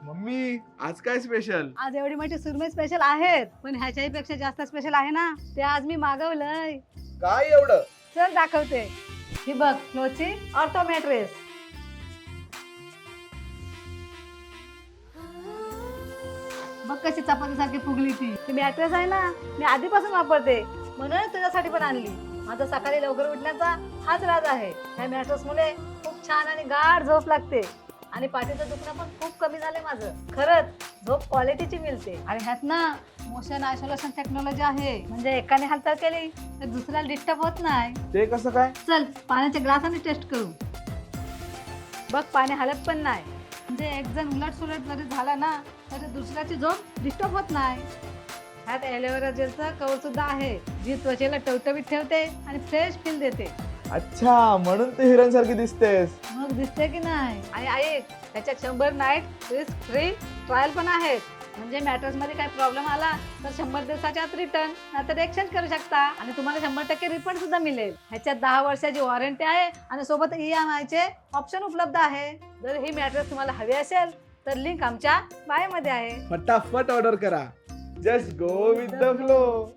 Mummy आज काय special? आज एवढी मोठी सुरमई स्पेशल आहेत, पण ह्याच्याही पेक्षा जास्त स्पेशल आहे ना, ते आज मी मागवलंय. काय एवढं? चल दाखवते. ही बघ फ्लोची ऑर्थो मॅट्रेस. बघ कशी चपातीसारखी फुगली ती मॅट्रेस आहे ना, मी आधीपासून वापरते म्हणून तुझ्यासाठी पण आणली. माझा सकाळी लवकर उठण्याचा हाच राज आहे. ह्या मॅट्रेस मुळे खूप छान आणि गाढ झोप लागते आणि पाठीचं दुखणं पण खूप कमी झाले माझं. खरंच झोप क्वालिटीची मिळते. आणि ह्यात ना मोशन आयसोलेशन टेक्नॉलॉजी आहे, म्हणजे एकाने हालचाल केली तर दुसऱ्याला डिस्टर्ब होत नाही. ते कसं काय? चल पाण्याच्या ग्लासाने टेस्ट करू. बघ पाणी हलत पण नाही, म्हणजे एक जण उलट सुलट जरी झाला ना तरी दुसऱ्याची झोप डिस्टर्ब होत नाही. ह्यात एलोवेरा जेलचं कवर सुद्धा आहे, जी त्वचेला टवटवीत ठेवते आणि फ्रेश फील देते. अच्छा, म्हणून तू हिरण सारखी दिसतेस. मग दिसते की नाही. आणि ऐक, त्याच्यात 100 नाईट रिस्क फ्री ट्रायल पण आहेत, म्हणजे मॅट्रेस मध्ये काही प्रॉब्लेम आला तर 100 दिवसाच्या आत रिटर्न नाहीतर एक्सचेंज करू शकता आणि तुम्हाला 100% रिफंड सुद्धा मिळेल. ह्याच्यात 10 वर्षाची वॉरंटी आहे आणि सोबत EMI चे ऑप्शन उपलब्ध आहे. जर ही मॅट्रेस तुम्हाला हवी असेल तर लिंक आमच्या बायो मध्ये आहे. फटाफट ऑर्डर करा. Just go with the flow.